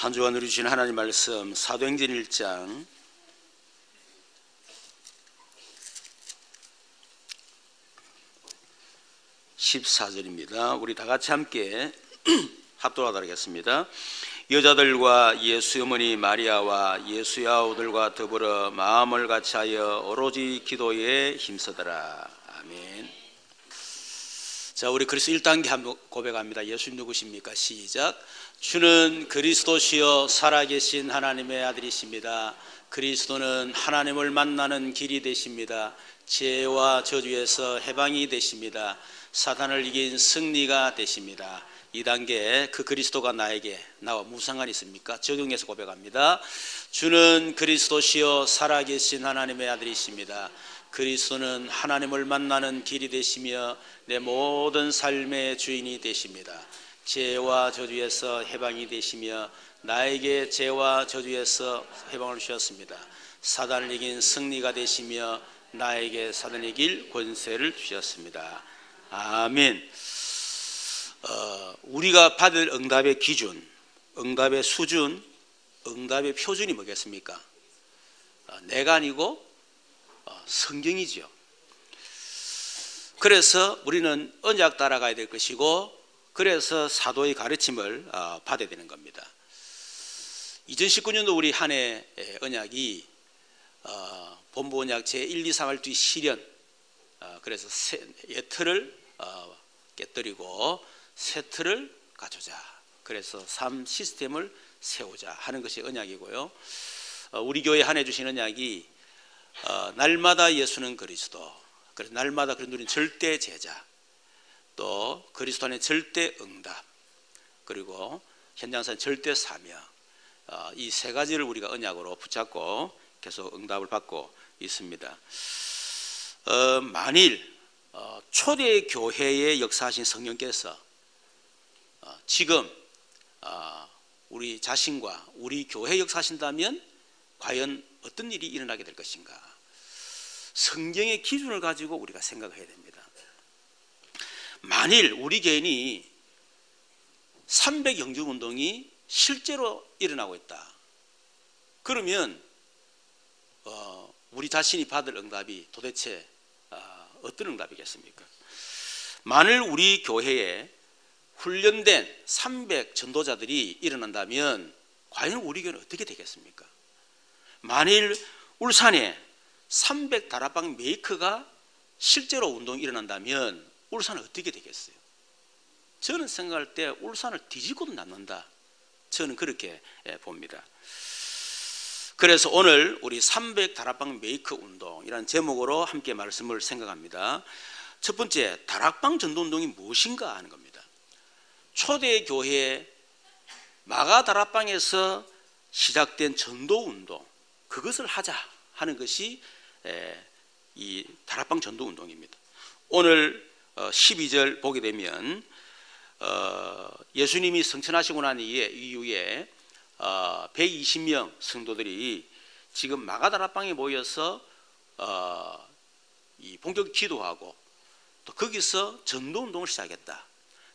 한 주간 누리주신 하나님 말씀 사도행전 1장 14절입니다. 우리 다 같이 함께 합독하도록 하겠습니다. 여자들과 예수의 어머니 마리아와 예수의 아우들과 더불어 마음을 같이하여 오로지 기도에 힘쓰더라. 아멘. 자, 우리 그리스도 1단계 한번 고백합니다. 예수님 누구십니까? 시작. 주는 그리스도시요 살아계신 하나님의 아들이십니다. 그리스도는 하나님을 만나는 길이 되십니다. 죄와 저주에서 해방이 되십니다. 사단을 이긴 승리가 되십니다. 2단계 그 그리스도가 나와 무슨 상관이 있습니까? 적용해서 고백합니다. 주는 그리스도시요 살아계신 하나님의 아들이십니다. 그리스도는 하나님을 만나는 길이 되시며 내 모든 삶의 주인이 되십니다. 죄와 저주에서 해방이 되시며 나에게 죄와 저주에서 해방을 주셨습니다. 사단을 이긴 승리가 되시며 나에게 사단을 이길 권세를 주셨습니다. 아멘. 우리가 받을 응답의 기준, 응답의 수준, 응답의 표준이 뭐겠습니까? 내가 아니고 성경이죠. 그래서 우리는 언약 따라가야 될 것이고, 그래서 사도의 가르침을 받아야 되는 겁니다. 2019년도 우리 한 해 언약이 본부 언약 제1, 2, 3할 뒤 실현, 그래서 예틀을 깨뜨리고 새 틀을 갖추자. 그래서 삶 시스템을 세우자 하는 것이 언약이고요. 우리 교회 한 해 주신 언약이 날마다 예수는 그리스도, 그래서 날마다 그런 우리는 절대 제자, 또 그리스도 안에 절대 응답, 그리고 현장사는 절대 사명, 이 세 가지를 우리가 언약으로 붙잡고 계속 응답을 받고 있습니다. 만일 초대 교회에 역사하신 성령께서 지금 우리 자신과 우리 교회에 역사하신다면 과연 어떤 일이 일어나게 될 것인가? 성경의 기준을 가지고 우리가 생각해야 됩니다. 만일 우리 개인이 300영주운동이 실제로 일어나고 있다, 그러면 우리 자신이 받을 응답이 도대체 어떤 응답이겠습니까? 만일 우리 교회에 훈련된 300 전도자들이 일어난다면 과연 우리 교회는 어떻게 되겠습니까? 만일 울산에 300 다락방 메이커가 실제로 운동이 일어난다면 울산은 어떻게 되겠어요? 저는 생각할 때 울산을 뒤집고도 남는다, 저는 그렇게 봅니다. 그래서 오늘 우리 300 다락방 메이커 운동이라는 제목으로 함께 말씀을 생각합니다. 첫 번째, 다락방 전도 운동이 무엇인가 하는 겁니다. 초대 교회 마가 다락방에서 시작된 전도 운동, 그것을 하자 하는 것이 이 다락방 전도 운동입니다. 오늘 12절 보게 되면 예수님이 성천하시고 난 이후에 120명 성도들이 지금 마가다락방에 모여서 이 본격 기도하고 또 거기서 전도운동을 시작했다.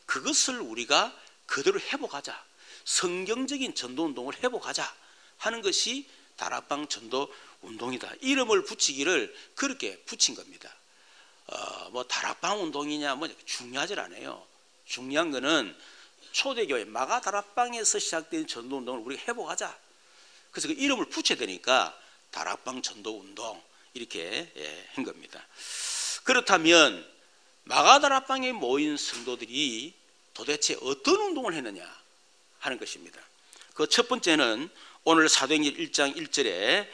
그것을 우리가 그대로 회복하자, 성경적인 전도운동을 회복하자 하는 것이 다락방 전도운동이다. 이름을 붙이기를 그렇게 붙인 겁니다. 뭐 다락방 운동이냐 뭐 중요하지 않아요. 중요한 거는 초대교회 마가다락방에서 시작된 전도운동을 우리가 회복하자. 그래서 그 이름을 붙여야 되니까 다락방 전도운동 이렇게 한 겁니다. 그렇다면 마가다락방에 모인 성도들이 도대체 어떤 운동을 했느냐 하는 것입니다. 그 첫 번째는 오늘 사도행전 1장 1절에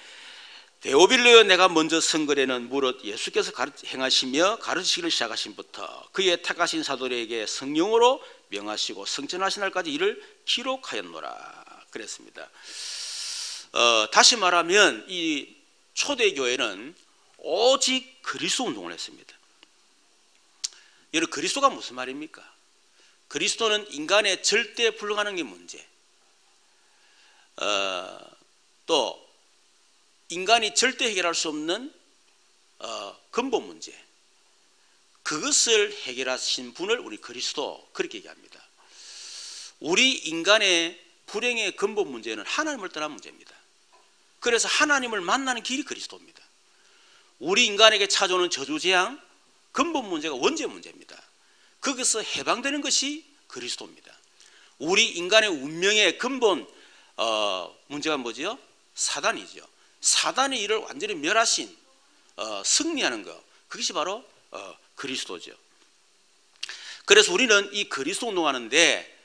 데오빌로여 내가 먼저 선거에는 무릇 예수께서 행하시며 가르치기를 시작하신부터 그의 택하신 사도들에게 성령으로 명하시고 성천하신 날까지 이를 기록하였노라 그랬습니다. 다시 말하면 이 초대교회는 오직 그리스도 운동을 했습니다. 여러분, 그리스도가 무슨 말입니까? 그리스도는 인간의 절대 불가능의 문제, 또 인간이 절대 해결할 수 없는 근본 문제, 그것을 해결하신 분을 우리 그리스도 그렇게 얘기합니다. 우리 인간의 불행의 근본 문제는 하나님을 떠난 문제입니다. 그래서 하나님을 만나는 길이 그리스도입니다. 우리 인간에게 찾아오는 저주재앙 근본 문제가 원죄 문제입니다. 거기서 해방되는 것이 그리스도입니다. 우리 인간의 운명의 근본 문제가 뭐지요? 사단이죠. 사단의 일을 완전히 멸하신 승리하는 것, 그것이 바로 그리스도죠. 그래서 우리는 이 그리스도 운동하는데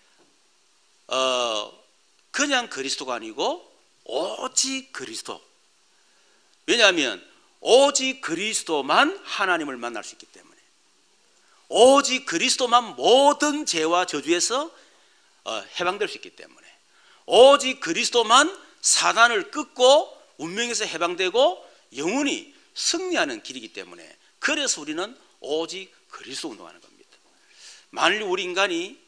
그냥 그리스도가 아니고 오직 그리스도. 왜냐하면 오직 그리스도만 하나님을 만날 수 있기 때문에, 오직 그리스도만 모든 죄와 저주에서 해방될 수 있기 때문에, 오직 그리스도만 사단을 끊고 운명에서 해방되고 영원히 승리하는 길이기 때문에, 그래서 우리는 오직 그리스도 운동하는 겁니다. 만일 우리 인간이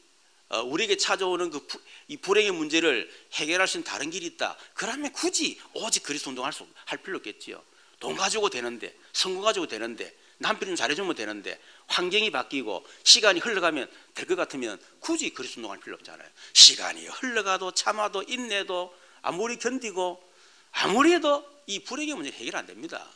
우리에게 찾아오는 이 불행의 문제를 해결할 수 있는 다른 길이 있다, 그러면 굳이 오직 그리스도 운동할 필요 없겠지요. 돈 가지고 되는데, 성공 가지고 되는데, 남편이 잘해주면 되는데, 환경이 바뀌고 시간이 흘러가면 될 것 같으면 굳이 그리스도 운동할 필요 없잖아요. 시간이 흘러가도 참아도 인내도 아무리 견디고 아무리 해도 이 불행의 문제 해결 안 됩니다.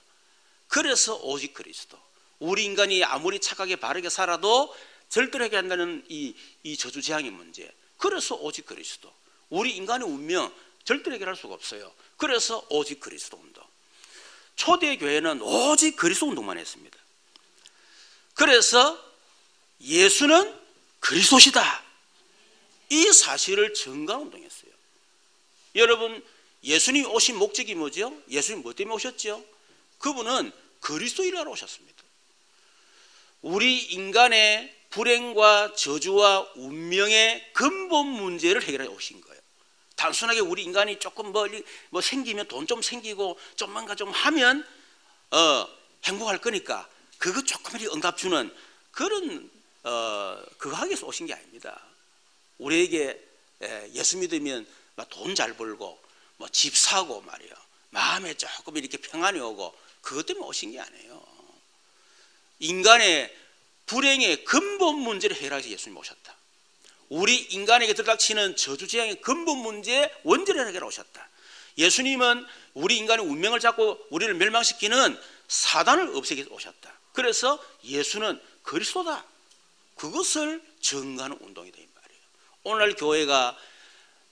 그래서 오직 그리스도. 우리 인간이 아무리 착하게 바르게 살아도 절대로 해결한다는 이 저주 재앙의 문제, 그래서 오직 그리스도. 우리 인간의 운명 절대로 해결할 수가 없어요. 그래서 오직 그리스도 운동. 초대 교회는 오직 그리스도 운동만 했습니다. 그래서 예수는 그리스도시다, 이 사실을 증거 운동했어요. 여러분, 예수님이 오신 목적이 뭐죠? 예수님 뭐 때문에 오셨죠? 그분은 그리스도 일하러 오셨습니다. 우리 인간의 불행과 저주와 운명의 근본 문제를 해결해 오신 거예요. 단순하게 우리 인간이 조금 뭐 생기면 돈 좀 생기고 좀만가 좀 하면 행복할 거니까 그거 조금이라도 응답 주는 그런 그거 하기 위해서 오신 게 아닙니다. 우리에게 예수 믿으면 돈 잘 벌고 뭐 집 사고 말이에요, 마음에 조금 이렇게 평안이 오고, 그것 때문에 오신 게 아니에요. 인간의 불행의 근본 문제를 해결하기 위해서 예수님이 오셨다. 우리 인간에게 들닥치는 저주재앙의 근본 문제에 원죄를 해결하러 오셨다. 예수님은 우리 인간의 운명을 잡고 우리를 멸망시키는 사단을 없애기 위해서 오셨다. 그래서 예수는 그리스도다, 그것을 증거하는 운동이다, 이 말이에요. 오늘 교회가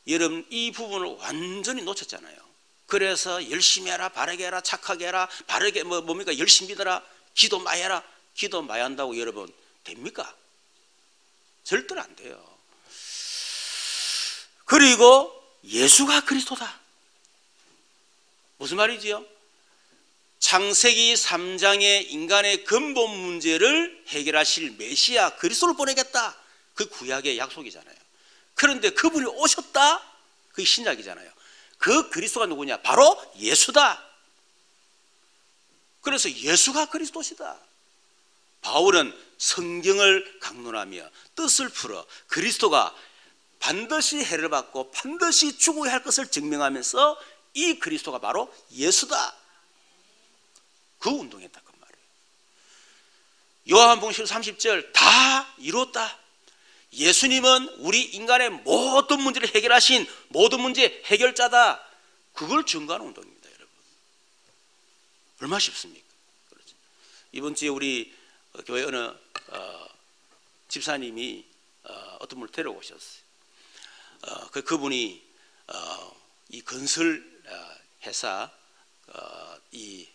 여러분 이 부분을 완전히 놓쳤잖아요. 그래서 열심히 해라, 바르게 해라, 착하게 해라, 바르게 뭡니까, 열심히 믿어라, 기도 많이 해라. 기도 많이 한다고 여러분 됩니까? 절대로 안 돼요. 그리고 예수가 그리스도다. 무슨 말이지요? 창세기 3장의 인간의 근본 문제를 해결하실 메시아 그리스도를 보내겠다, 그 구약의 약속이잖아요. 그런데 그분이 오셨다, 그게 신약이잖아요. 그 그리스도가 누구냐? 바로 예수다. 그래서 예수가 그리스도시다. 바울은 성경을 강론하며 뜻을 풀어 그리스도가 반드시 해를 받고 반드시 죽어야 할 것을 증명하면서 이 그리스도가 바로 예수다, 그 운동했다, 그 말이에요. 요한복음 30절 다 이뤘다. 예수님은 우리 인간의 모든 문제를 해결하신 모든 문제 해결자다, 그걸 증거하는 운동입니다, 여러분. 얼마나 쉽습니까? 그렇죠. 이번 주에 우리 교회 어느 집사님이 어떤 분을 데려오셨어요. 그분이 이 건설 회사 이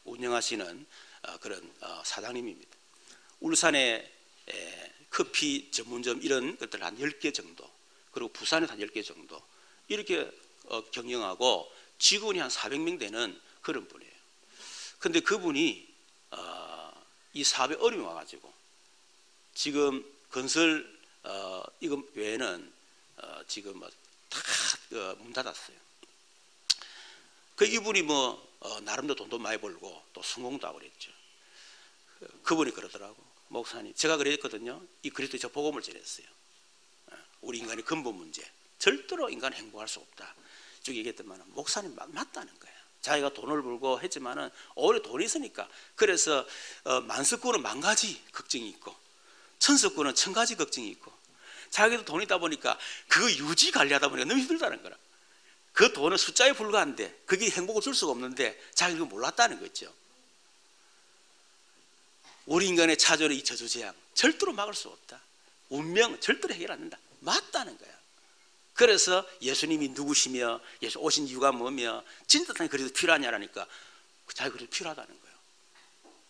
운영하시는 그런 사장님입니다. 울산에 커피 전문점 이런 것들 한 10개 정도, 그리고 부산에 한 10개 정도 이렇게 경영하고 직원이 한 400명 되는 그런 분이에요. 그런데 그분이 이 사업에 어려움이 와가지고 지금 건설 이거 외에는 지금 다 문 닫았어요. 이분이 나름대로 돈도 많이 벌고 또 성공도 하고 그랬죠. 그분이 그러더라고, 목사님, 제가 그랬거든요. 이 그리스도의 저 복음을 전했어요. 우리 인간의 근본 문제, 절대로 인간은 행복할 수 없다, 쭉 얘기했더만 목사님 맞다는 거야. 자기가 돈을 벌고 했지만은 오히려 돈이 있으니까, 그래서 만석군은 만 가지 걱정이 있고 천석군은 천 가지 걱정이 있고, 자기도 돈 있다 보니까 그거 유지 관리하다 보니까 너무 힘들다는 거라. 그 돈은 숫자에 불과한데 그게 행복을 줄 수가 없는데 자기가 몰랐다는 거죠. 우리 인간의 찾아오는 이 저주재앙 절대로 막을 수 없다. 운명 절대로 해결 안 된다. 맞다는 거야. 그래서 예수님이 누구시며 예수 오신 이유가 뭐며 진짜 그리스도 필요하냐라니까 자기 그리스도 필요하다는 거예요.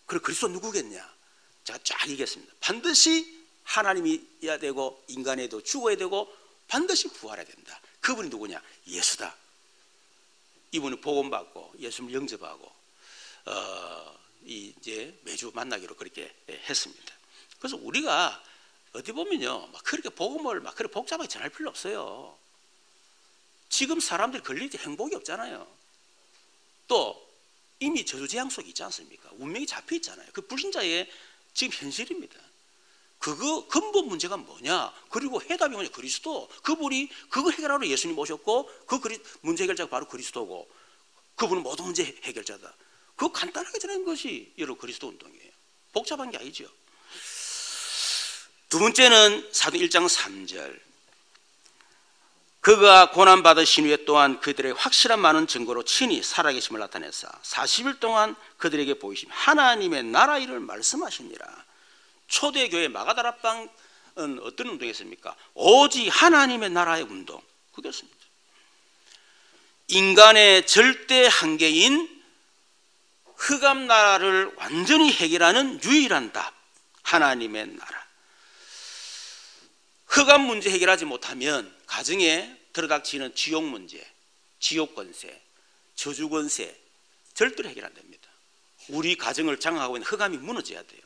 그리고 그리스도 누구겠냐? 제가 쫙 얘기했습니다. 반드시 하나님이어야 되고 인간에도 죽어야 되고 반드시 부활해야 된다. 그분이 누구냐? 예수다. 이분은 복음받고 예수님을 영접하고 이제 매주 만나기로 그렇게 했습니다. 그래서 우리가 어디 보면요, 막 그렇게 복음을 막 그렇게 복잡하게 전할 필요 없어요. 지금 사람들이 걸릴 때 행복이 없잖아요. 또 이미 저주재앙 속에 있지 않습니까? 운명이 잡혀 있잖아요. 그 불신자의 지금 현실입니다. 그거 근본 문제가 뭐냐? 그리고 해답이 뭐냐? 그리스도. 그분이 그거 해결하러 예수님 오셨고 그 문제 해결자가 바로 그리스도고 그분은 모든 문제 해결자다. 그거 간단하게 전하는 것이 여러분 그리스도 운동이에요. 복잡한 게 아니죠. 두 번째는 사도행 1장 3절. 그가 고난받으신 후에 또한 그들의 확실한 많은 증거로 친히 살아계심을 나타내사 40일 동안 그들에게 보이심 하나님의 나라 일을 말씀하시니라. 초대교회 마가다락방은 어떤 운동이었습니까? 오직 하나님의 나라의 운동. 그거였습니다. 인간의 절대 한계인 흑암나라를 완전히 해결하는 유일한 답, 하나님의 나라. 흑암 문제 해결하지 못하면 가정에 들어닥치는 지옥 문제, 지옥 권세, 저주 권세 절대로 해결 안 됩니다. 우리 가정을 장악하고 있는 흑암이 무너져야 돼요.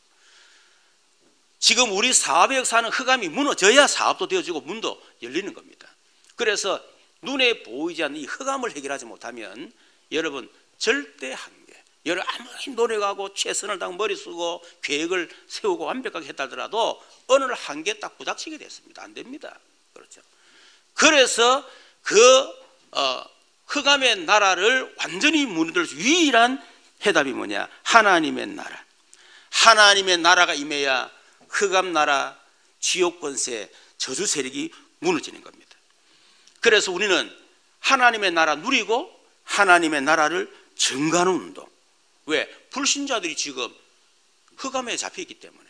지금 우리 사업의 역사는 흑암이 무너져야 사업도 되어지고 문도 열리는 겁니다. 그래서 눈에 보이지 않는 이 흑암을 해결하지 못하면 여러분 절대 한계, 여러분 아무리 노력하고 최선을 다하고 머리 쓰고 계획을 세우고 완벽하게 했다 하더라도 어느 날 한계에 딱 부닥치게 됐습니다. 안 됩니다. 그렇죠. 그래서 그 흑암의 나라를 완전히 무너뜨릴 수 유일한 해답이 뭐냐? 하나님의 나라. 하나님의 나라가 임해야 흑암 나라, 지옥 권세, 저주 세력이 무너지는 겁니다. 그래서 우리는 하나님의 나라 누리고 하나님의 나라를 증가하는 운동. 왜? 불신자들이 지금 흑암에 잡혀있기 때문에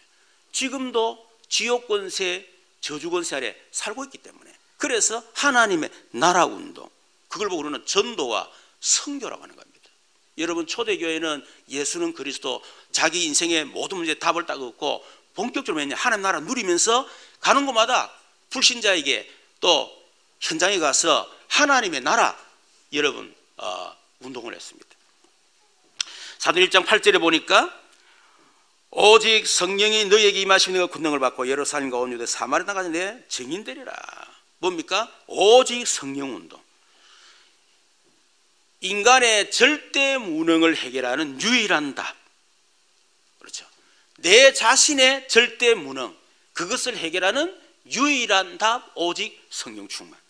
지금도 지옥 권세, 저주 권세 아래 살고 있기 때문에 그래서 하나님의 나라 운동, 그걸 보고 우리는 전도와 선교라고 하는 겁니다. 여러분 초대교회는 예수는 그리스도, 자기 인생의 모든 문제에 답을 딱 얻고 본격적으로 했냐? 하나님 나라 누리면서 가는 곳마다 불신자에게 또 현장에 가서 하나님의 나라 여러분 운동을 했습니다. 사도행 1장 8절에 보니까 오직 성령이 너희에게 임하시는 그 권능을 받고 예루살렘과 온 유대 사마리아 땅까지 내 증인 되리라. 뭡니까? 오직 성령 운동. 인간의 절대 무능을 해결하는 유일한 답. 그렇죠. 내 자신의 절대 무능, 그것을 해결하는 유일한 답, 오직 성령 충만.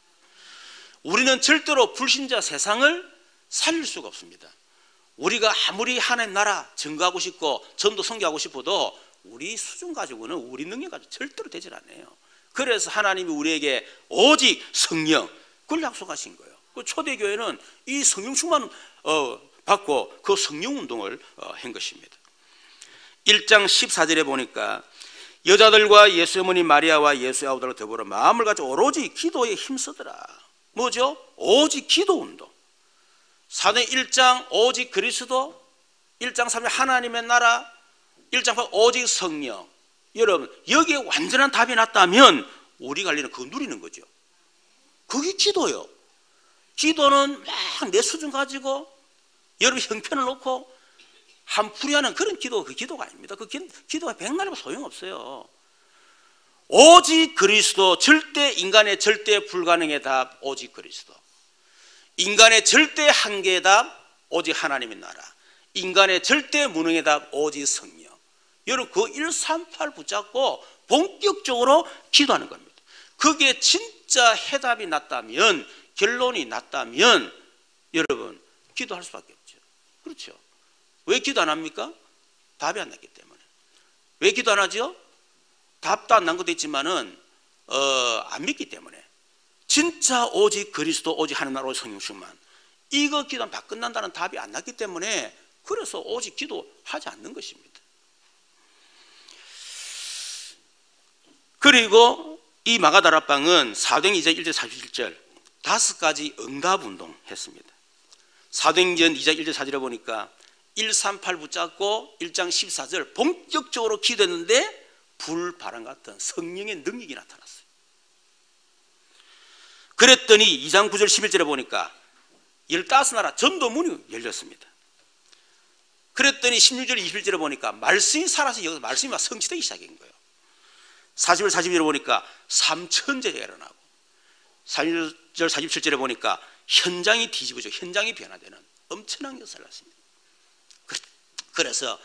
우리는 절대로 불신자 세상을 살릴 수가 없습니다. 우리가 아무리 하나님 나라 증거하고 싶고 전도 선교하고 싶어도 우리 수준 가지고는, 우리 능력 가지고 절대로 되질 않아요. 그래서 하나님이 우리에게 오직 성령, 그걸 약속하신 거예요. 그 초대교회는 이 성령 충만 받고 그 성령 운동을 한 것입니다. 1장 14절에 보니까 여자들과 예수의 어머니 마리아와 예수의 아우들과 더불어 마음을 가지고 오로지 기도에 힘쓰더라. 뭐죠? 오직 기도 운동. 사도행 1장 오직 그리스도, 1장 3절 하나님의 나라, 1장 8 오직 성령. 여러분 여기에 완전한 답이 났다면 우리 관리는 그거 누리는 거죠. 그게 기도요. 기도는 막 내 수준 가지고 여러분 형편을 놓고 한풀이하는 그런 기도가 그 기도가 아닙니다. 그 기도가 백날이면 소용없어요. 오직 그리스도, 절대 인간의 절대 불가능의 답 오직 그리스도, 인간의 절대 한계의 답 오직 하나님의 나라, 인간의 절대 무능의 답 오직 성령. 여러분 그 138 붙잡고 본격적으로 기도하는 겁니다. 그게 진짜 해답이 났다면, 결론이 났다면 여러분 기도할 수밖에 없죠. 그렇죠. 왜 기도 안 합니까? 답이 안 났기 때문에. 왜 기도 안 하죠? 답도 안 난 것도 있지만은 안 믿기 때문에 진짜 오직 그리스도 오직 하나님 나라 오직 성령 충만 이거 기도하면 다 끝난다는 답이 안 났기 때문에 그래서 오직 기도하지 않는 것입니다. 그리고 이 마가다락방은 사도행 2장 1절 47절 5가지 응답운동 했습니다. 사도행전 2장 1절 4절에 보니까 138 붙잡고 1장 14절 본격적으로 기도했는데 불바람 같은 성령의 능력이 나타났어요. 그랬더니 2장 9절 11절에 보니까 15나라 전도문이 열렸습니다. 그랬더니 16절 21절에 보니까 말씀이 살아서 여기서 말씀이 막 성취되기 시작한 거예요. 40절 42절에 보니까 3천제가 일어나고 40절 47절에 보니까 현장이 뒤집어져 현장이 변화되는 엄청난 역사를 했습니다. 그래서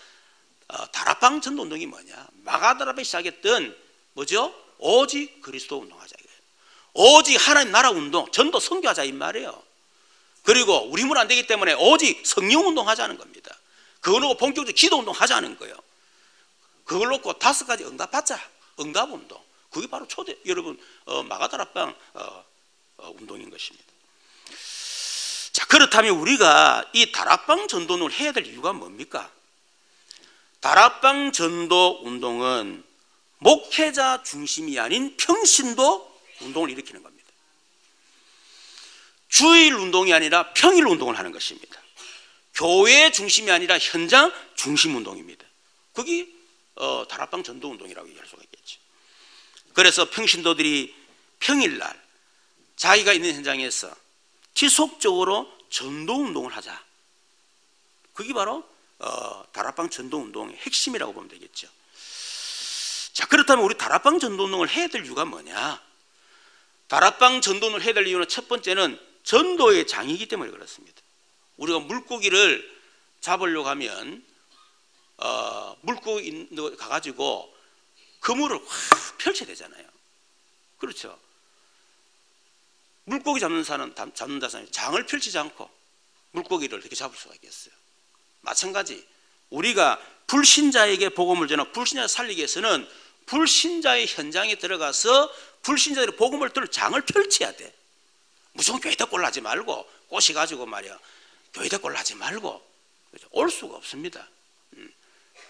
다락방 전도운동이 뭐냐, 마가다락방에 시작했던 뭐죠? 오직 그리스도 운동하자 이거예요. 오직 하나님 나라 운동, 전도 선교하자 이 말이에요. 그리고 우리 문 안 되기 때문에 오직 성령 운동하자는 겁니다. 그걸 놓고 본격적으로 기도 운동하자는 거예요. 그걸 놓고 5가지 응답받자, 응답 운동. 그게 바로 초대 여러분 마가다락방 운동인 것입니다. 자, 그렇다면 우리가 이 다락방 전도를 해야 될 이유가 뭡니까? 다락방 전도 운동은 목회자 중심이 아닌 평신도 운동을 일으키는 겁니다. 주일 운동이 아니라 평일 운동을 하는 것입니다. 교회 중심이 아니라 현장 중심 운동입니다. 그게 다락방 전도 운동이라고 얘기할 수가 있겠죠. 그래서 평신도들이 평일날 자기가 있는 현장에서 지속적으로 전도 운동을 하자. 그게 바로 다락방 전도 운동의 핵심이라고 보면 되겠죠. 자, 그렇다면 우리 다락방 전도 운동을 해야 될 이유가 뭐냐? 다락방 전도 운동을 해야 될 이유는 첫 번째는 전도의 장이기 때문에 그렇습니다. 우리가 물고기를 잡으려고 하면 물고기 가가지고 그물을 확 펼쳐야 되잖아요. 그렇죠. 물고기 잡는 사람, 장을 펼치지 않고 물고기를 이렇게 잡을 수가 있겠어요. 마찬가지 우리가 불신자에게 복음을 전하고 불신자를 살리기 위해서는 불신자의 현장에 들어가서 불신자들의 복음을 들을 장을 펼쳐야 돼. 무조건 교회다 꼴라지 말고 꼬시가지고 말이야 교회다 꼴라지 말고 올 수가 없습니다.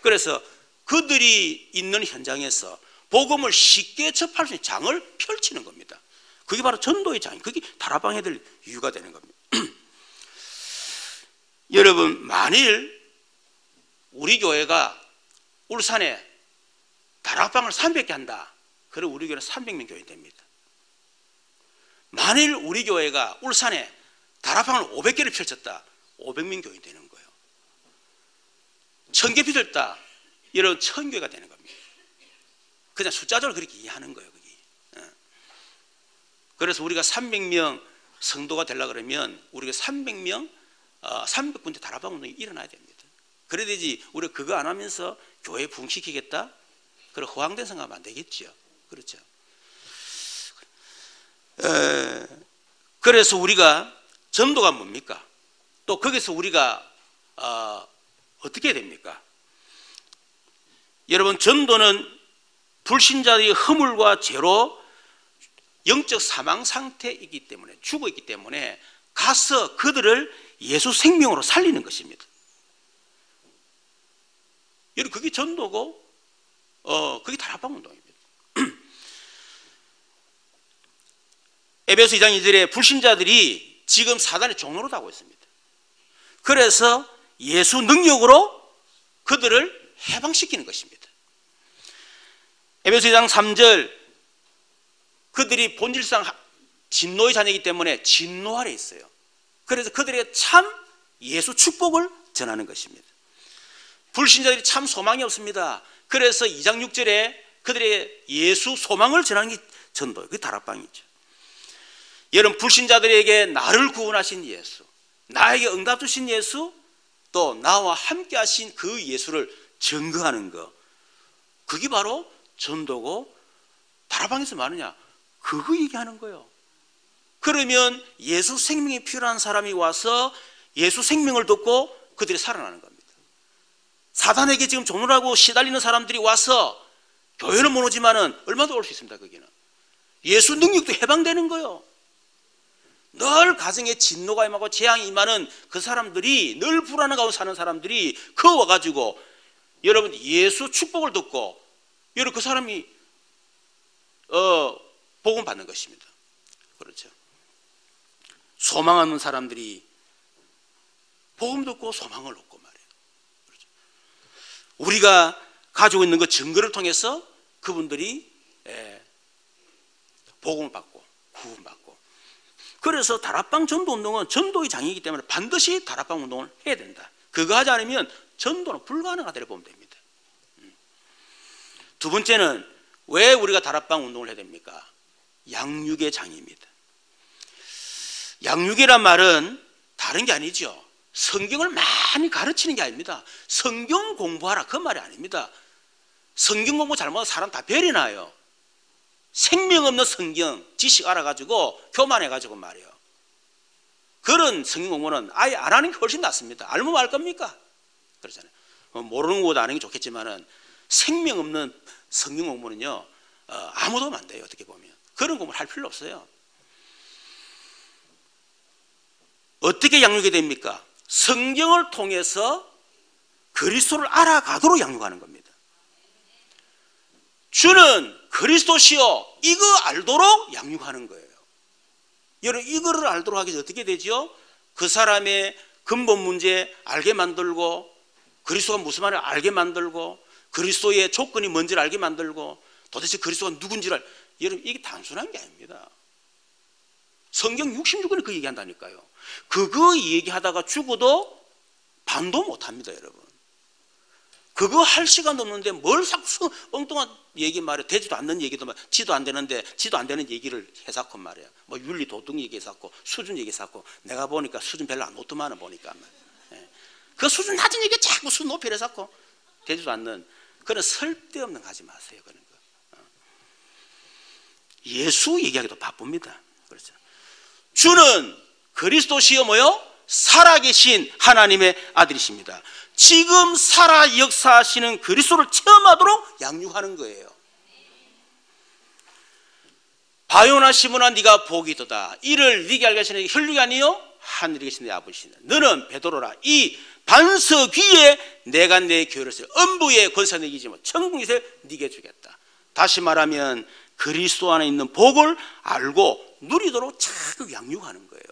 그래서 그들이 있는 현장에서 복음을 쉽게 접할 수 있는 장을 펼치는 겁니다. 그게 바로 전도의 장, 그게 다락방 해야 될 이유가 되는 겁니다. 여러분, 만일 우리 교회가 울산에 다락방을 300개 한다. 그럼 우리 교회는 300명 교회 됩니다. 만일 우리 교회가 울산에 다락방을 500개를 펼쳤다. 500명 교회 되는 거예요. 1000개 펼쳤다. 여러분 1000교회가 되는 겁니다. 그냥 숫자적으로 그렇게 이해하는 거예요. 그게. 그래서 우리가 300명 성도가 되려고 그러면 우리가 300명 300군데 다락방 운동이 일어나야 됩니다. 그래야지 우리가 그거 안 하면서 교회 부흥시키겠다? 그런 허황된 생각하면 안 되겠죠. 그렇죠. 그래서 우리가 전도가 뭡니까? 또 거기서 우리가 어떻게 해야 됩니까? 여러분, 전도는 불신자들의 허물과 죄로 영적 사망 상태이기 때문에 죽어 있기 때문에 가서 그들을 예수 생명으로 살리는 것입니다. 여러분, 그게 전도고 그게 다락방 운동입니다. 에베소 2장 2절에 불신자들이 지금 사단의 종로로 하고 있습니다. 그래서 예수 능력으로 그들을 해방시키는 것입니다. 에베소 2장 3절 그들이 본질상 진노의 자녀이기 때문에 진노 아래 있어요. 그래서 그들에게 참 예수 축복을 전하는 것입니다. 불신자들이 참 소망이 없습니다. 그래서 2장 6절에 그들의 예수 소망을 전하는 게 전도예요. 그게 다락방이죠. 여러분, 불신자들에게 나를 구원하신 예수, 나에게 응답 주신 예수, 또 나와 함께 하신 그 예수를 증거하는 것, 그게 바로 전도고, 다락방에서 뭐하느냐? 그거 얘기하는 거예요. 그러면 예수 생명이 필요한 사람이 와서 예수 생명을 듣고 그들이 살아나는 겁니다. 사단에게 지금 종로라고 시달리는 사람들이 와서 교회는 못 오지만은 얼마나 올 수 있습니다. 거기는 예수 능력도 해방되는 거예요. 늘 가정에 진노가 임하고 재앙이 임하는 그 사람들이, 늘 불안한 가운데 사는 사람들이 그 와가지고 여러분 예수 축복을 듣고 여러분 그 사람이 복음 받는 것입니다. 그렇죠. 소망 없는 사람들이 복음 듣고 소망을 얻고 말이에요. 그렇죠. 우리가 가지고 있는 그 증거를 통해서 그분들이 복음을 받고 구원받고. 그래서 다락방 전도운동은 전도의 장이기 때문에 반드시 다락방 운동을 해야 된다. 그거 하지 않으면 전도는 불가능하다고 보면 됩니다. 두 번째는 왜 우리가 다락방 운동을 해야 됩니까? 양육의 장입니다. 양육이란 말은 다른 게 아니죠. 성경을 많이 가르치는 게 아닙니다. 성경 공부하라 그 말이 아닙니다. 성경 공부 잘못하면 사람 다 별이 나요. 생명 없는 성경 지식 알아가지고 교만해가지고 말이에요. 그런 성경 공부는 아예 안 하는 게 훨씬 낫습니다. 알면 알 겁니까? 그렇잖아요. 모르는 것보다 아는 게 좋겠지만은 생명 없는 성경 공부는요 아무도 하면 안 돼요. 어떻게 보면 그런 공부를 할 필요 없어요. 어떻게 양육이 됩니까? 성경을 통해서 그리스도를 알아가도록 양육하는 겁니다. 주는 그리스도시요 이거 알도록 양육하는 거예요. 여러분 이거를 알도록 하기 위해서 어떻게 되죠? 그 사람의 근본 문제 알게 만들고 그리스도가 무슨 말을 알게 만들고 그리스도의 조건이 뭔지를 알게 만들고 도대체 그리스도가 누군지를. 여러분 이게 단순한 게 아닙니다. 성경 66권이 그 얘기한다니까요. 그거 얘기하다가 죽어도 반도 못합니다. 여러분 그거 할 시간도 없는데 뭘 자꾸 엉뚱한 얘기 말이야. 되지도 않는 얘기도 말, 지도 안 되는데 지도 안 되는 얘기를 해서고 말이야. 뭐 윤리 도덕 얘기해서고 수준 얘기해서고 내가 보니까 수준 별로 안 높더만은 보니까 그 수준 낮은 얘기 자꾸 수준 높이 해서고 되지도 않는 그런 쓸데없는 거 하지 마세요. 그런 거. 예수 얘기하기도 바쁩니다. 그렇죠. 주는 그리스도시여 뭐요? 살아계신 하나님의 아들이십니다. 지금 살아 역사하시는 그리스도를 체험하도록 양육하는 거예요. 바요나 시몬아 네가 복이 있도다. 이를 네게 알게 하시는 혈육이 아니요 하늘에 계신 내 아버지시다. 너는 베드로라. 이 반석 위에 내가 내 교회를 세워 음부의 권세 내게 주면 천국에서 네게 주겠다. 다시 말하면 그리스도 안에 있는 복을 알고 누리도록 자꾸 양육하는 거예요.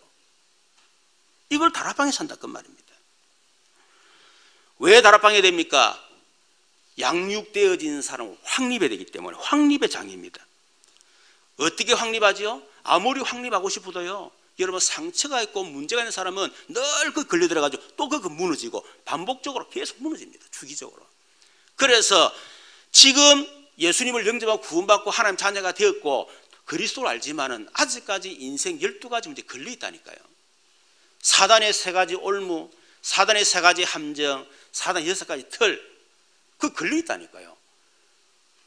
이걸 다락방에서 한다 그 말입니다. 왜 다락방에 됩니까? 양육되어진 사람은 확립해야 되기 때문에 확립의 장입니다. 어떻게 확립하죠? 아무리 확립하고 싶어도요 여러분 상처가 있고 문제가 있는 사람은 늘 그 걸려들어가지고 또 그 무너지고 반복적으로 계속 무너집니다. 주기적으로. 그래서 지금 예수님을 영접하고 구원받고 하나님 자녀가 되었고 그리스도를 알지만은 아직까지 인생 12가지 문제에 걸려 있다니까요. 사단의 3가지 올무, 사단의 3가지 함정, 사단의 6가지 틀, 그 걸려 있다니까요.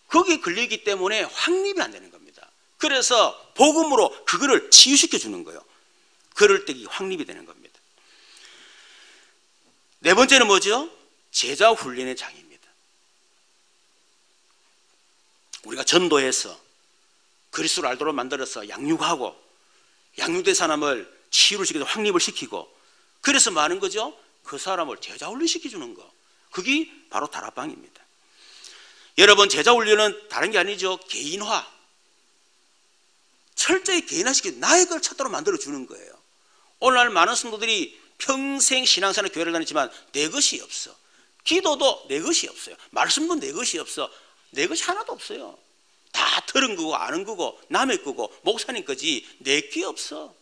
거기에 걸려 있기 때문에 확립이 안 되는 겁니다. 그래서 복음으로 그거를 치유시켜 주는 거예요. 그럴 때 확립이 되는 겁니다. 네 번째는 뭐죠? 제자 훈련의 장입니다. 우리가 전도해서 그리스도를 알도록 만들어서 양육하고 양육된 사람을 치유를 시켜서 확립을 시키고 그래서 뭐 하는 거죠? 그 사람을 제자 훈련 시켜주는 거. 그게 바로 다락방입니다. 여러분 제자 훈련은 다른 게 아니죠. 개인화. 철저히 개인화시켜 나의 걸 찾도록 만들어주는 거예요. 오늘날 많은 성도들이 평생 신앙생활 교회를 다녔지만 내 것이 없어. 기도도 내 것이 없어요. 말씀도 내 것이 없어. 내 것이 하나도 없어요. 다 들은 거고 아는 거고 남의 거고 목사님 거지 내 게 없어.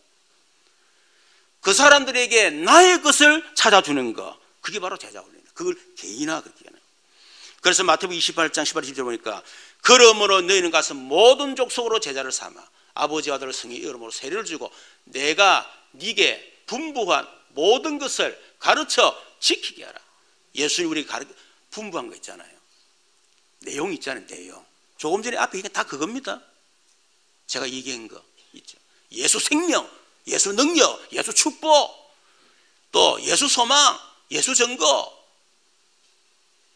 그 사람들에게 나의 것을 찾아주는 거. 그게 바로 제자 훈련이에요. 그걸 개인화 그렇게 하는. 그래서 마태복음 28장 18, 20절 보니까 그러므로 너희는 가서 모든 족속으로 제자를 삼아 아버지와 아들 성령의 이름으로 세례를 주고 내가 네게 분부한 모든 것을 가르쳐 지키게 하라. 예수님이 우리에게 분부한 거 있잖아요. 내용 있잖아요. 내용. 조금 전에 앞에 다 그겁니다. 제가 얘기한 거 있죠. 예수 생명, 예수 능력, 예수 축복, 또 예수 소망, 예수 증거.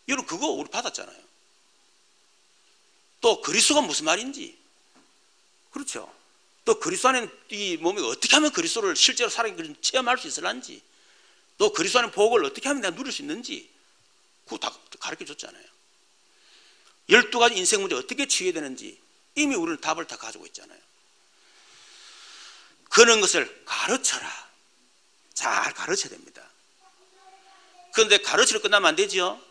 여러분 그거 우리 받았잖아요. 또 그리스도가 무슨 말인지, 그렇죠. 또 그리스도 안에 이 몸이 어떻게 하면 그리스도를 실제로 살아있는 체험할 수 있을런지, 또 그리스도 안의 복을 어떻게 하면 내가 누릴 수 있는지 그거 다 가르쳐 줬잖아요. 12가지 인생 문제 어떻게 치유해야 되는지 이미 우리는 답을 다 가지고 있잖아요. 그런 것을 가르쳐라. 잘 가르쳐야 됩니다. 그런데 가르치려 끝나면 안 되죠.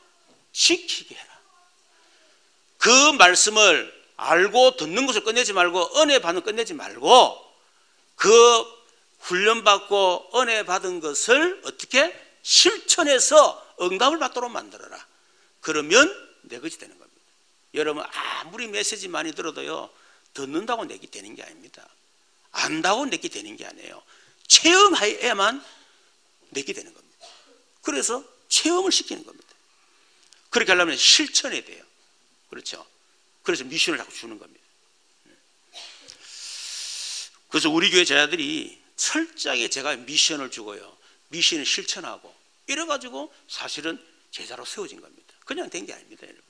지키게 해라. 그 말씀을 알고 듣는 것을 끝내지 말고, 은혜 받는 끝내지 말고, 그 훈련받고 은혜 받은 것을 어떻게 실천해서 응답을 받도록 만들어라. 그러면 내 것이 되는 겁니다. 여러분, 아무리 메시지 많이 들어도요, 듣는다고 내게 되는 게 아닙니다. 안다고 내게 되는 게 아니에요. 체험해야만 내게 되는 겁니다. 그래서 체험을 시키는 겁니다. 그렇게 하려면 실천해야 돼요. 그렇죠. 그래서 미션을 자꾸 주는 겁니다. 그래서 우리 교회 제자들이 철저하게 제가 미션을 주고요, 미션을 실천하고 이래가지고 사실은 제자로 세워진 겁니다. 그냥 된 게 아닙니다, 여러분.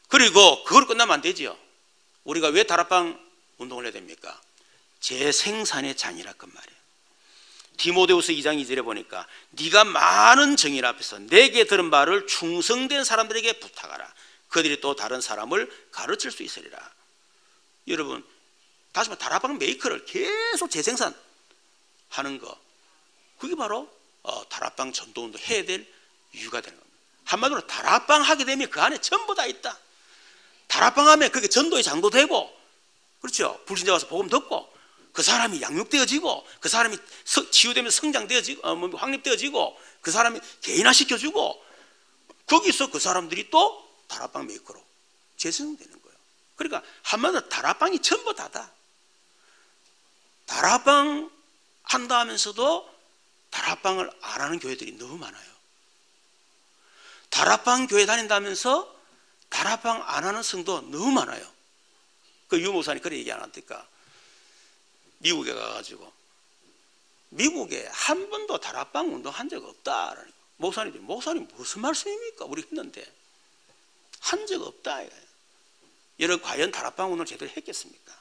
그리고 그걸 끝나면 안 되죠. 우리가 왜 다락방 운동을 해야 됩니까? 재생산의 장이라 그 말이에요. 디모데후서 2장 2절에 보니까 네가 많은 정인 앞에서 내게 들은 말을 충성된 사람들에게 부탁하라. 그들이 또 다른 사람을 가르칠 수 있으리라. 여러분, 다시 말해 다락방 메이커를 계속 재생산하는 거, 그게 바로 다락방 전도운동 해야 될 이유가 되는 겁니다. 한마디로 다락방 하게 되면 그 안에 전부 다 있다. 다락방 하면 그게 전도의 장도 되고, 그렇죠. 불신자 와서 복음 듣고 그 사람이 양육되어지고, 그 사람이 치유되면서 성장되어지고, 확립되어지고, 그 사람이 개인화시켜주고, 거기서 그 사람들이 또 다락방 메이커로 재생되는 거예요. 그러니까 한마디로 다락방이 전부 다다. 다락방 한다 하면서도 다락방을 안 하는 교회들이 너무 많아요. 다락방 교회 다닌다면서 다락방 안 하는 성도 너무 많아요. 그 유 목사님 그런 얘기 안 합니까? 미국에 가가지고 미국에 한 번도 다락방 운동한 적 없다. 목사님 무슨 말씀입니까? 우리 했는데 한 적 없다. 여러분, 과연 다락방 운동을 제대로 했겠습니까?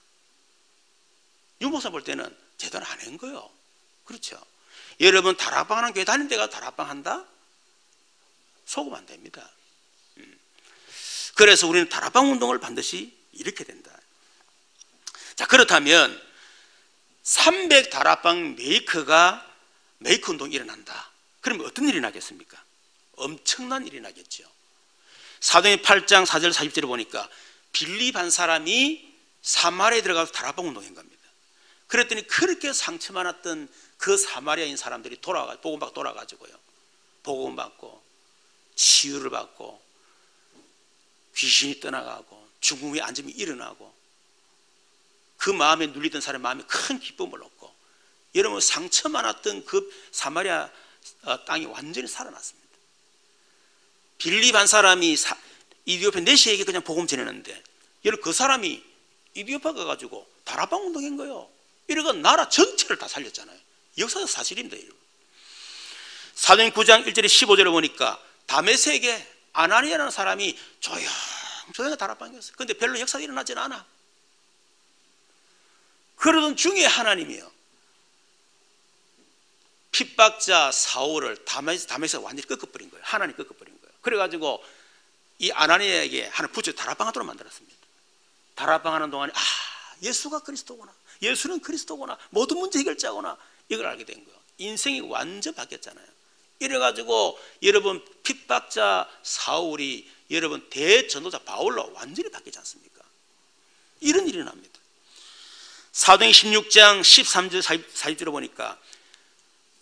유 목사 볼 때는 제대로 안 한 거예요. 그렇죠. 여러분, 다락방 하는 교회 다니는 데가 다락방 한다? 속으면 안 됩니다. 그래서 우리는 다락방 운동을 반드시 일으켜야 된다. 자, 그렇다면 300 다락방 메이커 운동이 일어난다. 그러면 어떤 일이 나겠습니까? 엄청난 일이 나겠죠. 사도행전 8장 4절 40절에 보니까 빌립 한 사람이 사마리아에 들어가서 다락방 운동한 겁니다. 그랬더니 그렇게 상처 많았던 그 사마리아인 사람들이 복음 받고 돌아가지고요, 복음 받고 치유를 받고 귀신이 떠나가고 죽음의 안정이 일어나고, 그 마음에 눌리던 사람의 마음에 큰 기쁨을 얻고, 여러분, 상처 많았던 그 사마리아 땅이 완전히 살아났습니다. 빌립 한 사람이 이디오피아 네시에게 그냥 복음 전했는데, 여러분, 그 사람이 이디오피아 가가지고 다락방 운동한 거예요. 이러고 나라 전체를 다 살렸잖아요. 역사적 사실입니다. 여러분. 사도행전 9장 1절에 15절에 보니까 다메섹에 아나니아라는 사람이 조용조용히 다락방이었어요. 그런데 별로 역사가 일어나지는 않아. 그러던 중에 하나님이요, 핍박자 사울을 다메섹에 완전히 꺾어버린 거예요. 하나님 꺾어버린 거예요. 그래가지고 이 아나니아에게 하나님 붙여 다락방 하도록 만들었습니다. 다락방 하는 동안에 예수가 그리스도구나, 예수는 그리스도구나, 모든 문제 해결자구나, 이걸 알게 된 거예요. 인생이 완전 바뀌었잖아요. 이래가지고 여러분, 핍박자 사울이 여러분 대전도자 바울로 완전히 바뀌지 않습니까? 이런 일이 납니다. 사도행전 16장 13절 40절에 보니까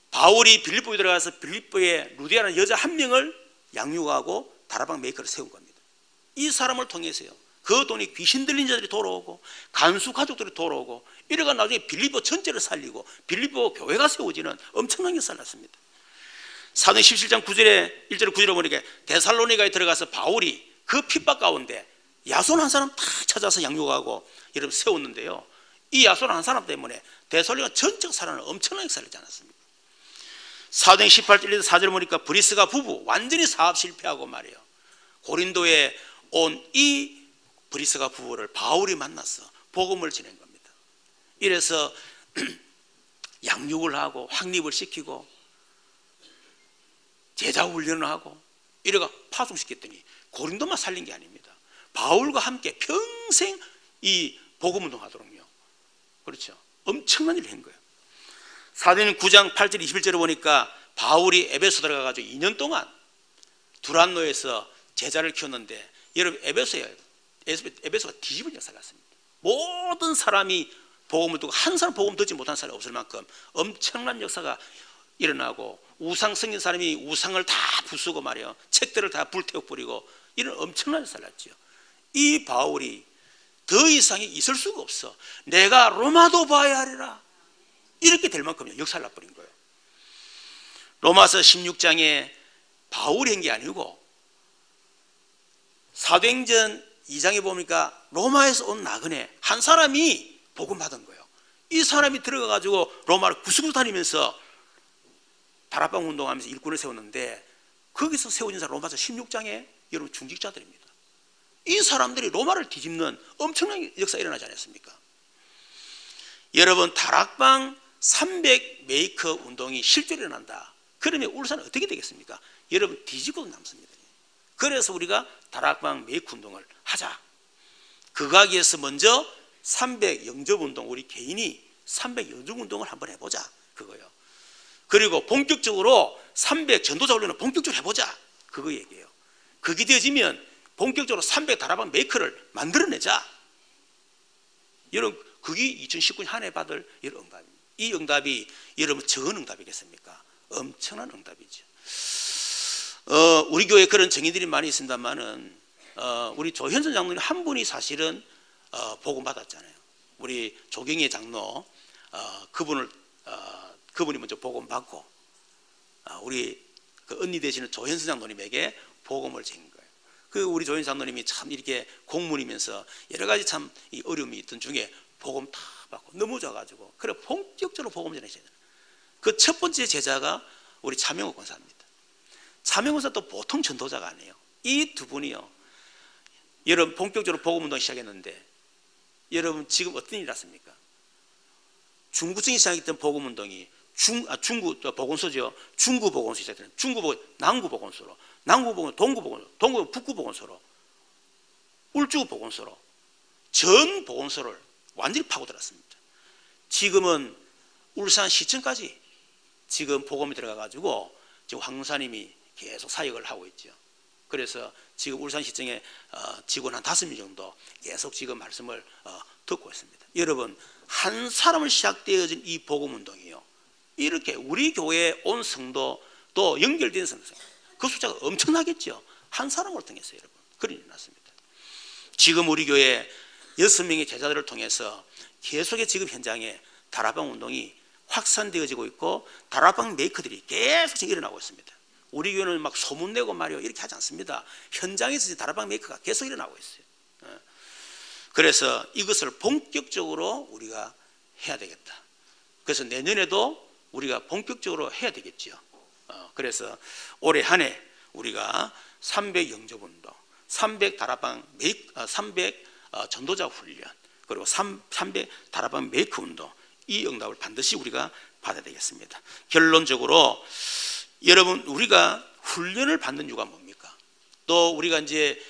바울이 빌립보에 들어가서 빌립보에 루디아라는 여자 한 명을 양육하고 다락방 메이커를 세운 겁니다. 이 사람을 통해서요, 그 돈이 귀신 들린 자들이 돌아오고 간수 가족들이 돌아오고, 이래가 나중에 빌립보 전체를 살리고 빌립보 교회가 세워지는 엄청난 역사를 났습니다. 사도행전 17장 9절에 1절에 9절에 보니까 데살로니가에 들어가서 바울이 그 핍박 가운데 야손 한 사람 다 찾아서 양육하고 여러분 세웠는데요, 이 야손 한 사람 때문에 데살로니가 전체가 살아나는 엄청난 역사를 하지 않았습니까? 사도행전 18절 4절에 보니까 브리스가 부부 완전히 사업 실패하고 말이에요, 고린도에 온 이 브리스가 부부를 바울이 만나서 복음을 전한 겁니다. 이래서 양육을 하고 확립을 시키고 제자 훈련을 하고 이래가 파송시켰더니 고린도만 살린 게 아닙니다. 바울과 함께 평생 이 복음 운동하도록요. 그렇죠. 엄청난 일을 한 거예요. 사도행전 9장 8절 21절을 보니까 바울이 에베소 들어가가지고 2년 동안 두란노에서 제자를 키웠는데 여러분 에베소가 뒤집은 역사가 있습니다. 모든 사람이 복음을 듣고 한 사람 복음 듣지 못한 사람이 없을 만큼 엄청난 역사가 일어나고 우상 섬긴 사람이 우상을 다 부수고 말이에요. 책들을 다 불태워버리고 이런 엄청난 역사를 했죠. 이 바울이 더 이상이 있을 수가 없어. 내가 로마도 봐야 하리라. 이렇게 될 만큼 역사를 놔버린 거예요. 로마서 16장에 바울이 한 게 아니고 사도행전 2장에 보니까 로마에서 온 나그네 한 사람이 복음 받은 거예요. 이 사람이 들어가가지고 로마를 구석구석 다니면서 다락방 운동하면서 일꾼을 세웠는데 거기서 세워진 사람 로마서 16장에 여러분 중직자들입니다. 이 사람들이 로마를 뒤집는 엄청난 역사가 일어나지 않았습니까? 여러분 다락방 300 메이커 운동이 실제로 일어난다. 그러면 울산은 어떻게 되겠습니까? 여러분 뒤집어도 남습니다. 그래서 우리가 다락방 메이커 운동을 하자. 그 가기에서 먼저 300 영접 운동, 우리 개인이 300 영접 운동을 한번 해보자. 그거요. 그리고 본격적으로 300 전도자 훈련을 본격적으로 해보자. 그거 얘기해요. 그게 되어지면 본격적으로 300 다락방 메이커를 만들어내자. 여러분 그게 2019년 한 해 받을 이런 응답입니다. 이 응답이 여러분 적은 응답이겠습니까? 엄청난 응답이죠. 우리 교회에 그런 정의들이 많이 있습니다만은 우리 조현선 장로님 한 분이 사실은 복음 받았잖아요. 우리 조경희 장로 그분이 먼저 복음 받고 우리 그 언니 되시는 조현선 장로님에게 복음을 준 거예요. 그 우리 조현선 장로님이 참 이렇게 공문이면서 여러 가지 참 이 어려움이 있던 중에 복음 다 받고 너무 좋아가지고 그래 본격적으로 복음 전하셔야 돼요. 그 첫 번째 제자가 우리 차명옥 권사입니다. 차명옥 권사도 보통 전도자가 아니에요. 이 두 분이요. 여러분 본격적으로 복음 운동 시작했는데 여러분 지금 어떤 일이 났습니까? 중구청이 시작했던 복음 운동이 중구 보건소죠. 중구 보건소 시작했던 남구 보건소로, 남구 보건, 동구 보건소, 동구 북구 보건소로, 울주 보건소로 전 보건소를 완전히 파고들었습니다. 지금은 울산시청까지 지금 복음이 들어가가지고 지금 황 목사님이 계속 사역을 하고 있죠. 그래서 지금 울산시청에 직원 한 5명 정도 계속 지금 말씀을 듣고 있습니다. 여러분 한 사람을 시작되어진 이 복음운동이요. 이렇게 우리 교회에 온 성도 또 연결된 성도 그 숫자가 엄청나겠죠. 한 사람을 통해서 여러분 그런 일이 났습니다. 지금 우리 교회 6명의 제자들을 통해서 계속의 지금 현장에 다락방 운동이 확산되어지고 있고 다락방 메이커들이 계속 일어나고 있습니다. 우리 교회는 막 소문내고 말이요 이렇게 하지 않습니다. 현장에서 다락방 메이커가 계속 일어나고 있어요. 그래서 이것을 본격적으로 우리가 해야 되겠다. 그래서 내년에도 우리가 본격적으로 해야 되겠죠. 그래서 올해 한 해 우리가 300 영접운동, 300 다락방 메이커, 300 전도자 훈련, 그리고 300 다락방 메이커 운동, 이 응답을 반드시 우리가 받아야 되겠습니다. 결론적으로 여러분 우리가 훈련을 받는 이유가 뭡니까? 또 우리가 이제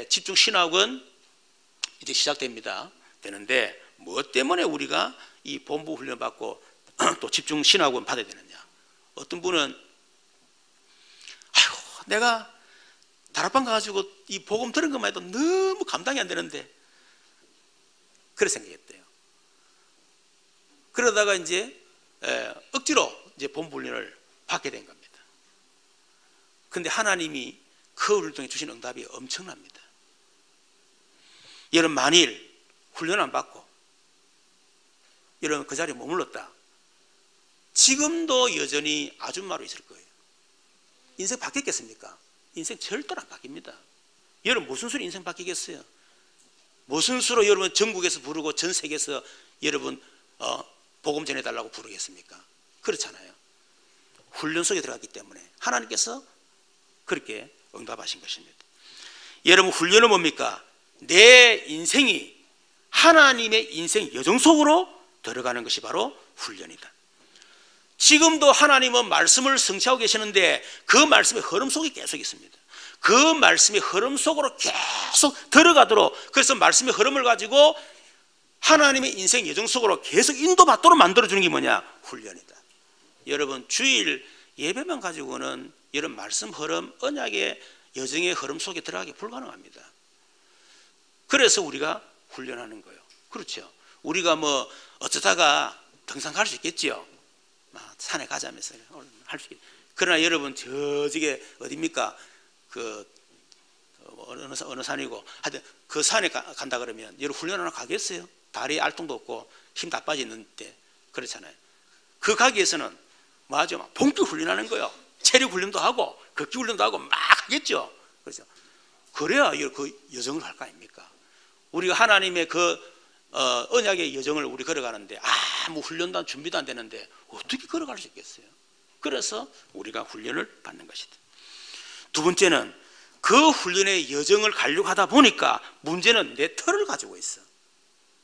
집중 신학은 이제 시작됩니다. 되는데 무엇 때문에 우리가 이 본부 훈련 받고 또 집중 신학원 받아야 되느냐? 어떤 분은 아이고 내가 다락방 가가지고 이 복음 들은 것만 해도 너무 감당이 안 되는데 그런 생각했대요. 그러다가 이제 억지로 이제 본부 훈련을 받게 된 겁니다. 근데 하나님이 그 훈련을 통해 주신 응답이 엄청납니다. 여러분 만일 훈련 안 받고 여러분 그 자리에 머물렀다. 지금도 여전히 아줌마로 있을 거예요. 인생 바뀌겠습니까? 인생 절대로 안 바뀝니다. 여러분 무슨 수로 인생 바뀌겠어요? 무슨 수로 여러분 전국에서 부르고 전 세계에서 여러분 복음 전해달라고 부르겠습니까? 그렇잖아요. 훈련 속에 들어갔기 때문에 하나님께서 그렇게 응답하신 것입니다. 여러분 훈련은 뭡니까? 내 인생이 하나님의 인생 여정 속으로 들어가는 것이 바로 훈련이다. 지금도 하나님은 말씀을 성취하고 계시는데 그 말씀의 흐름 속에 계속 있습니다. 그 말씀의 흐름 속으로 계속 들어가도록, 그래서 말씀의 흐름을 가지고 하나님의 인생 여정 속으로 계속 인도받도록 만들어주는 게 뭐냐? 훈련이다. 여러분, 주일 예배만 가지고는 이런 말씀 흐름, 언약의 여정의 흐름 속에 들어가기 불가능합니다. 그래서 우리가 훈련하는 거예요. 그렇죠? 우리가 뭐 어쩌다가 등산 갈 수 있겠지요. 산에 가자면서 할 수 있겠죠. 그러나 여러분, 저게 어디입니까? 어느 산이고 하여튼 그 산에 간다 그러면 여러분 훈련하러 가겠어요? 다리에 알통도 없고 힘 다 빠져 있는데, 그렇잖아요. 그 가기 위해서는 뭐하죠? 막 본격 훈련하는 거예요. 체력 훈련도 하고 걷기 훈련도 하고 막 하겠죠. 그렇죠? 그래야 그 여정을 할 거 아닙니까? 우리가 하나님의 그 언약의 여정을 우리 걸어가는데 아무 훈련도 준비도 안 되는데 어떻게 걸어갈 수 있겠어요? 그래서 우리가 훈련을 받는 것이다. 두 번째는 그 훈련의 여정을 가려고 하다 보니까 문제는 내 틀을 가지고 있어.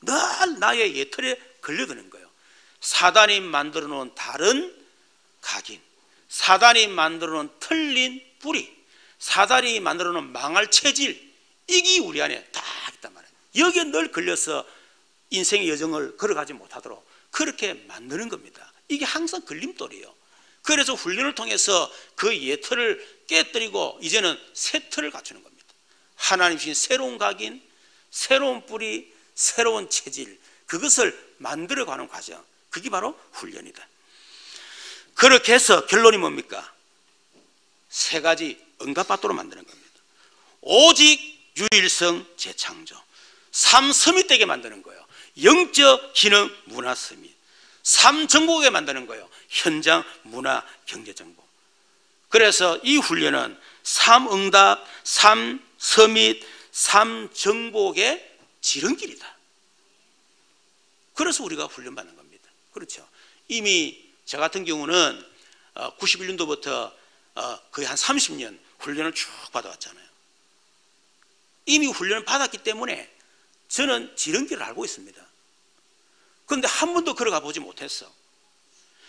늘 나의 예틀에 걸려드는 거예요. 사단이 만들어 놓은 다른 각인, 사단이 만들어 놓은 틀린 뿌리, 사단이 만들어 놓은 망할 체질, 이게 우리 안에 다 있단 말이에요. 여기에 늘 걸려서 인생의 여정을 걸어가지 못하도록 그렇게 만드는 겁니다. 이게 항상 걸림돌이에요. 그래서 훈련을 통해서 그 예틀을 깨뜨리고 이제는 새 틀을 갖추는 겁니다. 하나님 주신 새로운 각인, 새로운 뿌리, 새로운 체질, 그것을 만들어가는 과정, 그게 바로 훈련이다. 그렇게 해서 결론이 뭡니까? 세 가지 응답받도록 만드는 겁니다. 오직 유일성 재창조, 삶 서밋되게 만드는 거예요. 영적 기능 문화 서밋, 삶 정복에 만드는 거예요. 현장 문화 경제 정복. 그래서 이 훈련은 삶 응답, 삶 서밋, 삶 정복의 지름길이다. 그래서 우리가 훈련받는 겁니다. 그렇죠? 이미 저 같은 경우는 91년도부터 거의 한 30년 훈련을 쭉 받아왔잖아요. 이미 훈련을 받았기 때문에 저는 지름길을 알고 있습니다. 그런데 한 번도 걸어가 보지 못했어.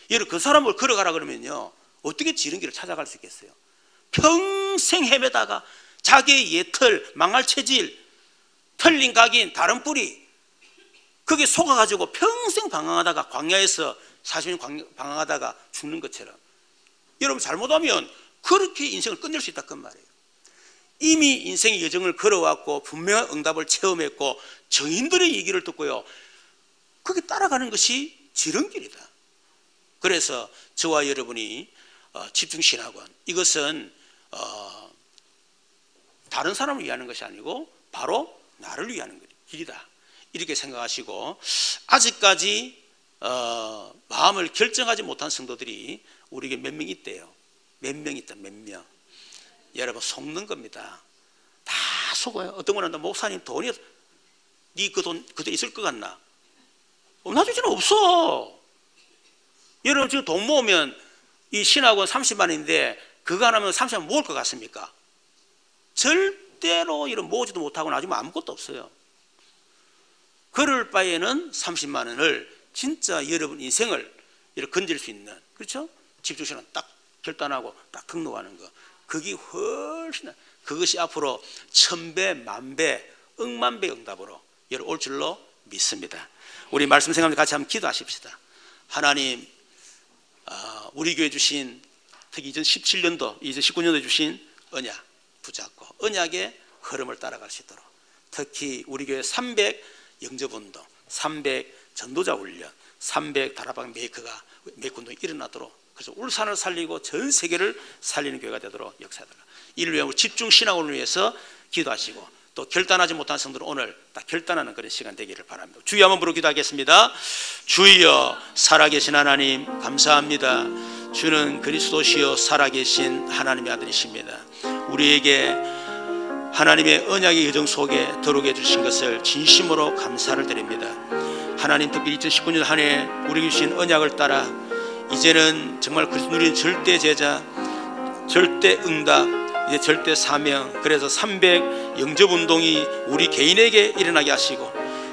예를 그 사람을 걸어가라 그러면요, 어떻게 지름길을 찾아갈 수 있겠어요? 평생 헤매다가 자기의 예틀, 망할 체질, 틀린 각인, 다른 뿌리, 그게 속아가지고 평생 방황하다가 광야에서 40년 방황하다가 죽는 것처럼, 여러분 잘못하면 그렇게 인생을 끝낼 수 있다 그 말이에요. 이미 인생의 여정을 걸어왔고 분명한 응답을 체험했고 정인들의 얘기를 듣고요, 그게 따라가는 것이 지름길이다. 그래서 저와 여러분이 집중신학원, 이것은 다른 사람을 위하는 것이 아니고 바로 나를 위하는 길이다, 이렇게 생각하시고, 아직까지 마음을 결정하지 못한 성도들이 우리에게 몇 명 있대요. 몇 명 있다, 몇 명. 여러분, 속는 겁니다. 다 속아요. 어떤 거는 목사님 돈이, 네 그 돈 그대로 있을 것 같나? 나중에는 없어. 여러분, 지금 돈 모으면 이 신학원 30만인데 그거 하나면 30만 모을 것 같습니까? 절대로 이런 모으지도 못하고 나중에 아무것도 없어요. 그럴 바에는 30만 원을 진짜 여러분 인생을 이렇게 건질 수 있는, 그렇죠? 집중신앙 딱 결단하고 딱 등록하는 거, 그게 훨씬, 그것이 앞으로 1000배, 만배, 억만배 응답으로 여러분 올 줄로 믿습니다. 우리 말씀 생각하면서 같이 한번 기도하십시다. 하나님, 우리 교회 주신, 특히 2017년도, 2019년도에 주신 언약 붙잡고 언약의 흐름을 따라갈 수 있도록, 특히 우리 교회 300 영접운동, 300 전도자 훈련, 300 다락방 메이크 운동이 일어나도록, 그래서 울산을 살리고 전 세계를 살리는 교회가 되도록 역사하도록, 이를 위한 집중 신앙을 위해서 기도하시고, 또 결단하지 못한 성도는 오늘 딱 결단하는 그런 시간 되기를 바랍니다. 주여 한번 부르 기도하겠습니다. 주여, 살아계신 하나님 감사합니다. 주는 그리스도시요 살아계신 하나님의 아들이십니다. 우리에게 하나님의 언약의 여정 속에 들어오게 해주신 것을 진심으로 감사를 드립니다. 하나님, 특히 2019년 한 해 우리에게 주신 언약을 따라 이제는 정말 그리스도 누리는 절대 제자, 절대 응답, 이제 절대 사명, 그래서 300 영접운동이 우리 개인에게 일어나게 하시고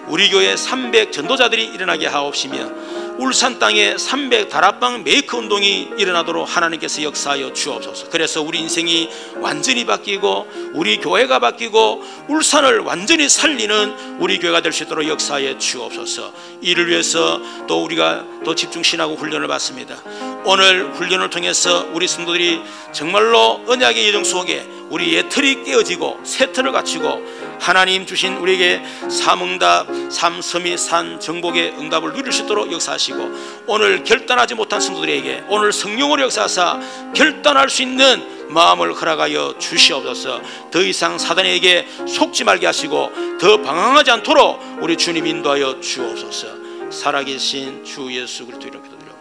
우리 교회 300 전도자들이 일어나게 하옵시며 울산 땅에 300 다락방 메이크 운동이 일어나도록 하나님께서 역사하여 주옵소서. 그래서 우리 인생이 완전히 바뀌고 우리 교회가 바뀌고 울산을 완전히 살리는 우리 교회가 될 수 있도록 역사하여 주옵소서. 이를 위해서 또 우리가 또 집중신하고 훈련을 받습니다. 오늘 훈련을 통해서 우리 성도들이 정말로 언약의 여정 속에 우리 옛틀이 깨어지고 새 틀을 갖추고 하나님 주신 우리에게 삼응답, 삼섬이 산 정복의 응답을 누릴 수 있도록 역사하시고 오늘 결단하지 못한 성도들에게 오늘 성령으로 역사하사 결단할 수 있는 마음을 허락하여 주시옵소서. 더 이상 사단에게 속지 말게 하시고 더 방황하지 않도록 우리 주님 인도하여 주옵소서. 살아계신 주 예수 그리스도 이름으로 기도드립니다.